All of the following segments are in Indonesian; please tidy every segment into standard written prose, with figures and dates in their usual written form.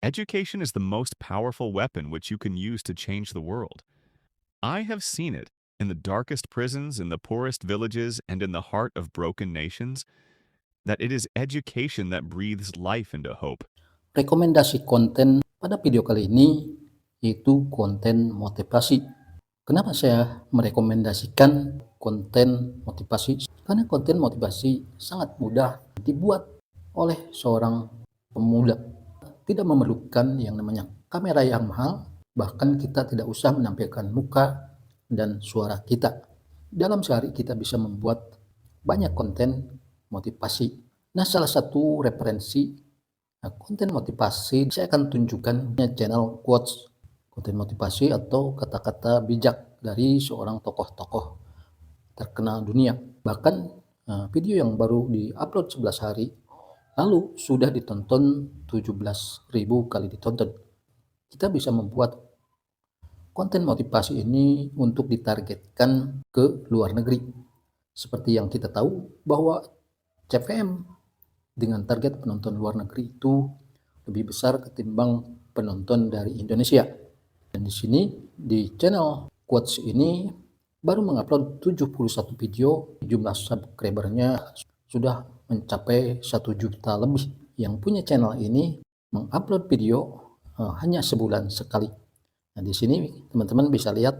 Education is the most powerful weapon which you can use to change the world. I have seen it in the darkest prisons, in the poorest villages, and in the heart of broken nations, that it is education that breathes life into hope. Rekomendasi konten pada video kali ini yaitu konten motivasi. Kenapa saya merekomendasikan konten motivasi? Karena konten motivasi sangat mudah dibuat oleh seorang pemula. Tidak memerlukan yang namanya kamera yang mahal, bahkan kita tidak usah menampilkan muka dan suara kita. Dalam sehari kita bisa membuat banyak konten motivasi. Nah, salah satu referensi konten motivasi saya akan tunjukkan channel quotes, konten motivasi atau kata-kata bijak dari seorang tokoh-tokoh terkenal dunia. Bahkan video yang baru di-upload 11 hari lalu sudah ditonton 17.000 kali ditonton. Kita bisa membuat konten motivasi ini untuk ditargetkan ke luar negeri. Seperti yang kita tahu bahwa CVM dengan target penonton luar negeri itu lebih besar ketimbang penonton dari Indonesia. Dan di sini di channel Quotes ini baru mengupload 71 video, jumlah subscribernya sudah mencapai 1 juta lebih. Yang punya channel ini mengupload video hanya sebulan sekali. Nah, di sini teman-teman bisa lihat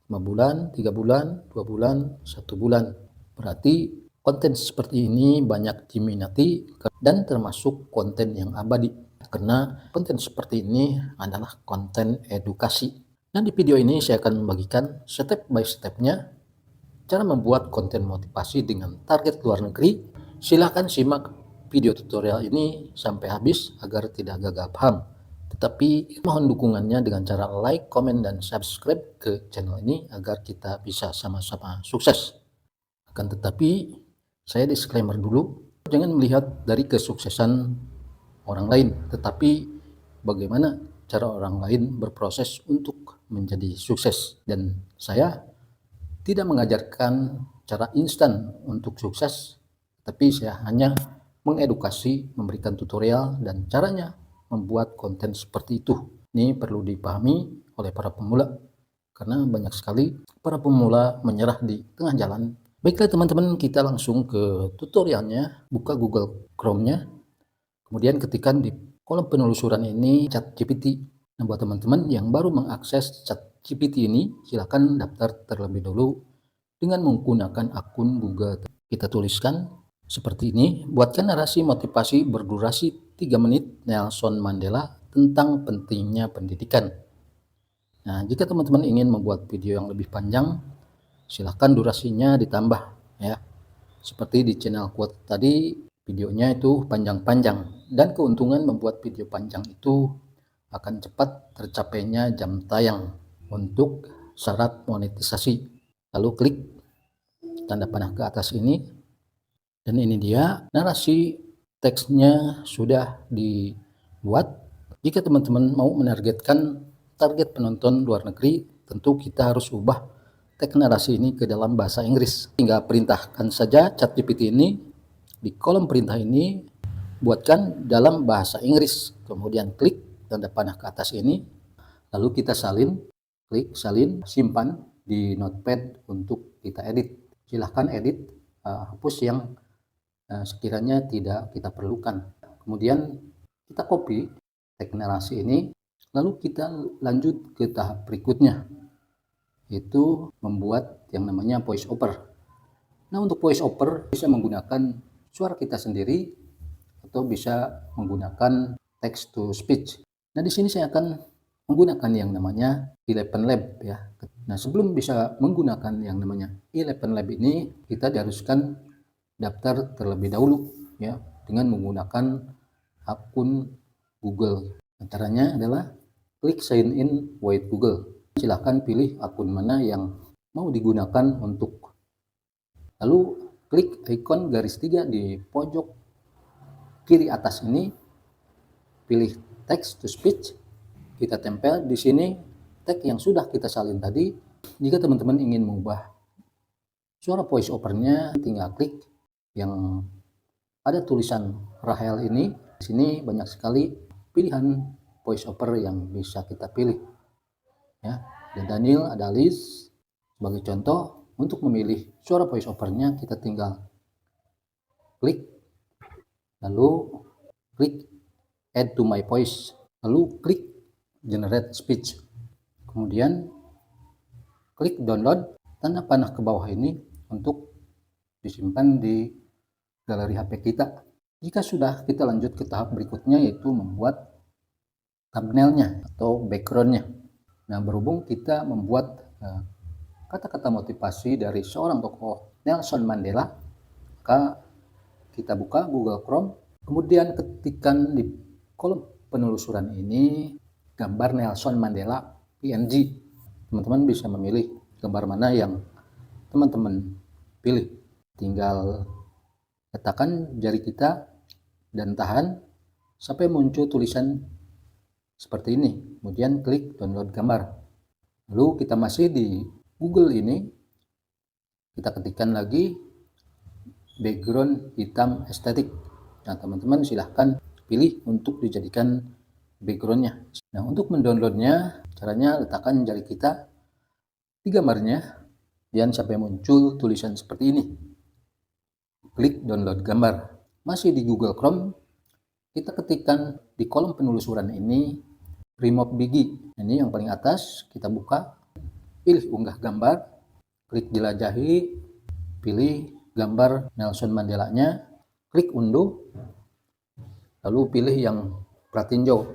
5 bulan, 3 bulan, 2 bulan, 1 bulan. Berarti konten seperti ini banyak diminati dan termasuk konten yang abadi karena konten seperti ini adalah konten edukasi. Nah, di video ini saya akan membagikan step by stepnya cara membuat konten motivasi dengan target luar negeri. Silahkan simak video tutorial ini sampai habis agar tidak gagal paham. Tetapi mohon dukungannya dengan cara like, komen, dan subscribe ke channel ini agar kita bisa sama-sama sukses. Akan tetapi saya disclaimer dulu, jangan melihat dari kesuksesan orang lain, tetapi bagaimana cara orang lain berproses untuk menjadi sukses. Dan saya tidak mengajarkan cara instan untuk sukses, tapi saya hanya mengedukasi, memberikan tutorial dan caranya membuat konten seperti itu. Ini perlu dipahami oleh para pemula, karena banyak sekali para pemula menyerah di tengah jalan. Baiklah teman-teman, kita langsung ke tutorialnya. Buka Google Chrome-nya, kemudian ketikkan di kolom penelusuran ini ChatGPT. Nah, buat teman-teman yang baru mengakses ChatGPT ini, silakan daftar terlebih dulu dengan menggunakan akun Google. Kita tuliskan seperti ini, buatkan narasi motivasi berdurasi 3 menit Nelson Mandela tentang pentingnya pendidikan. Nah, jika teman-teman ingin membuat video yang lebih panjang, silahkan durasinya ditambah ya. Seperti di channel quote tadi, videonya itu panjang-panjang, dan keuntungan membuat video panjang itu akan cepat tercapainya jam tayang. Untuk syarat monetisasi, lalu klik tanda panah ke atas ini, dan ini dia narasi teksnya sudah dibuat. Jika teman-teman mau menargetkan target penonton luar negeri, tentu kita harus ubah teks narasi ini ke dalam bahasa Inggris. Tinggal perintahkan saja ChatGPT ini di kolom perintah ini, buatkan dalam bahasa Inggris. Kemudian klik tanda panah ke atas ini, lalu kita salin, klik salin, simpan di notepad untuk kita edit. Silahkan edit, hapus yang sekiranya tidak kita perlukan. Kemudian kita copy teks narasi ini, lalu kita lanjut ke tahap berikutnya, yaitu membuat yang namanya voice over. Nah, untuk voice over bisa menggunakan suara kita sendiri atau bisa menggunakan text to speech. Nah, di sini saya akan menggunakan yang namanya Eleven Lab ya. Nah, sebelum bisa menggunakan yang namanya Eleven Lab ini, kita diharuskan daftar terlebih dahulu ya dengan menggunakan akun Google. Caranya adalah klik sign in with Google. Silahkan pilih akun mana yang mau digunakan untuk. Lalu klik ikon garis 3 di pojok kiri atas ini, pilih text to speech, kita tempel di sini teks yang sudah kita salin tadi. Jika teman-teman ingin mengubah suara voice overnya, tinggal klik yang ada tulisan Rahel ini. Di sini banyak sekali pilihan voice over yang bisa kita pilih. Ya, ada Daniel, ada Alice. Sebagai contoh, untuk memilih suara voice overnya kita tinggal klik, lalu klik add to my voice, lalu klik generate speech, kemudian klik download tanda panah ke bawah ini untuk disimpan di galeri HP kita. Jika sudah, kita lanjut ke tahap berikutnya, yaitu membuat thumbnailnya atau backgroundnya. Nah, berhubung kita membuat kata-kata motivasi dari seorang tokoh Nelson Mandela, maka kita buka Google Chrome, kemudian ketikkan di kolom penelusuran ini gambar Nelson Mandela PNG. Teman-teman bisa memilih gambar mana yang teman-teman pilih. Tinggal letakkan jari kita dan tahan sampai muncul tulisan seperti ini. Kemudian klik download gambar. Lalu kita masih di Google ini, kita ketikkan lagi background hitam estetik. Nah, teman-teman silahkan pilih untuk dijadikan backgroundnya. Nah, untuk mendownloadnya, caranya letakkan jari kita di gambarnya dan sampai muncul tulisan seperti ini. Klik download gambar. Masih di Google Chrome, kita ketikkan di kolom penelusuran ini remove bigi. Ini yang paling atas, kita buka, pilih unggah gambar, klik jelajahi, pilih gambar Nelson Mandela-nya, klik unduh, lalu pilih yang pratinjau.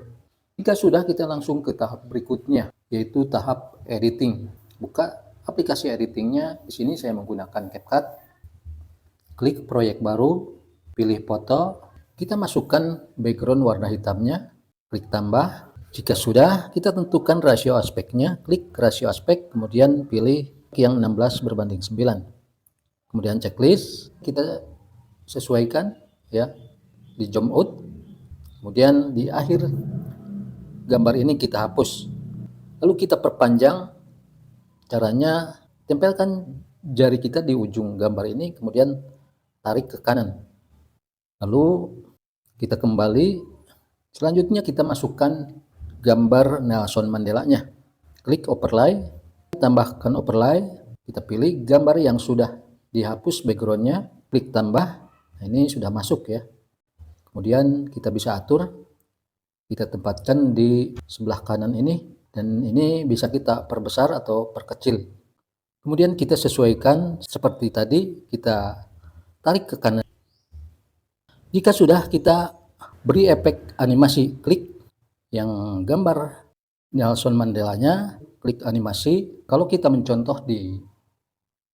Jika sudah, kita langsung ke tahap berikutnya, yaitu tahap editing. Buka aplikasi editingnya. Di sini saya menggunakan CapCut. Klik proyek baru, pilih foto, kita masukkan background warna hitamnya, klik tambah. Jika sudah, kita tentukan rasio aspeknya, klik rasio aspek, kemudian pilih yang 16:9. Kemudian checklist, kita sesuaikan ya di zoom out. Kemudian di akhir gambar ini kita hapus. Lalu kita perpanjang. Caranya, tempelkan jari kita di ujung gambar ini, kemudian tarik ke kanan. Lalu kita kembali. Selanjutnya kita masukkan gambar Nelson Mandela-nya. Klik overlay, tambahkan overlay, kita pilih gambar yang sudah dihapus background-nya, klik tambah. Nah, ini sudah masuk ya. Kemudian kita bisa atur, kita tempatkan di sebelah kanan ini, dan ini bisa kita perbesar atau perkecil. Kemudian kita sesuaikan seperti tadi, kita tarik ke kanan. Jika sudah, kita beri efek animasi, klik yang gambar Nelson Mandela-nya, klik animasi. Kalau kita mencontoh di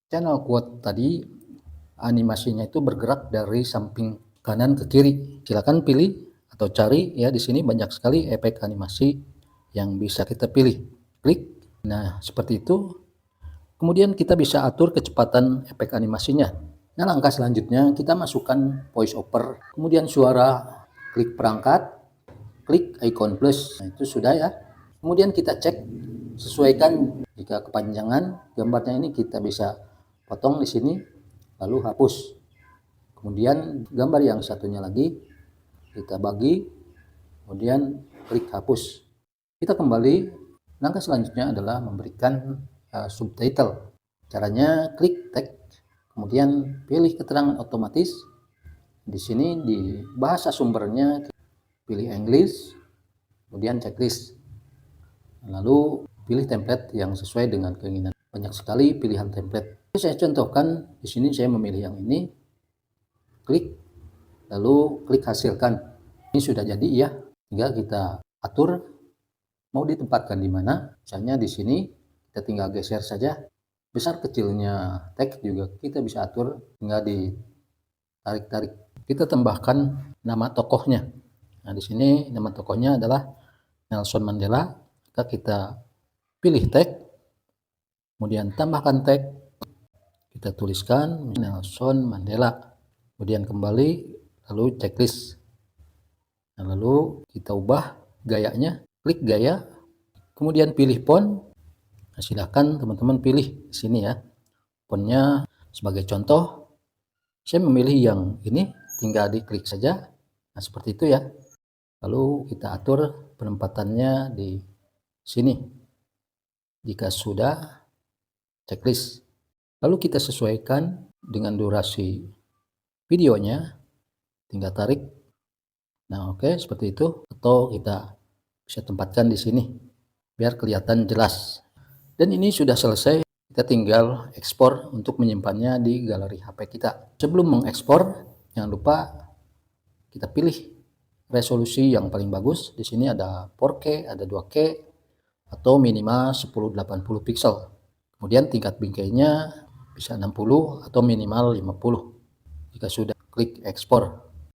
channel quote tadi, animasinya itu bergerak dari samping kanan ke kiri. Silakan pilih atau cari ya, di sini banyak sekali efek animasi yang bisa kita pilih. Klik. Nah, seperti itu. Kemudian kita bisa atur kecepatan efek animasinya. Nah, langkah selanjutnya kita masukkan voice over, kemudian suara, klik perangkat, klik icon plus. Nah, itu sudah ya. Kemudian kita cek, sesuaikan. Jika kepanjangan gambarnya ini, kita bisa potong di sini, lalu hapus. Kemudian gambar yang satunya lagi kita bagi, kemudian klik hapus. Kita kembali. Langkah selanjutnya adalah memberikan subtitle. Caranya klik tag, kemudian pilih keterangan otomatis. Di sini di bahasa sumbernya pilih English, kemudian checklist. Lalu pilih template yang sesuai dengan keinginan. Banyak sekali pilihan template. Saya contohkan di sini, saya memilih yang ini. Klik, lalu klik hasilkan. Ini sudah jadi ya. Tinggal kita atur mau ditempatkan di mana. Misalnya di sini kita tinggal geser saja. Besar kecilnya teks juga kita bisa atur, tinggal ditarik-tarik. Kita tambahkan nama tokohnya. Nah, di sini nama tokohnya adalah Nelson Mandela. Maka kita pilih tag, kemudian tambahkan tag, kita tuliskan Nelson Mandela, kemudian kembali, lalu checklist. Nah, lalu kita ubah gayanya, klik gaya, kemudian pilih font. Nah, silakan teman-teman pilih di sini ya fontnya. Sebagai contoh, saya memilih yang ini, tinggal diklik saja. Nah, seperti itu ya. Lalu kita atur penempatannya di sini. Jika sudah, checklist. Lalu kita sesuaikan dengan durasi videonya, tinggal tarik. Nah, oke, seperti itu. Atau kita bisa tempatkan di sini biar kelihatan jelas. Dan ini sudah selesai. Kita tinggal ekspor untuk menyimpannya di galeri HP kita. Sebelum mengekspor, jangan lupa kita pilih resolusi yang paling bagus. Di sini ada 4K, ada 2K, atau minimal 1080 pixel. Kemudian tingkat bingkainya bisa 60 atau minimal 50. Jika sudah, klik ekspor.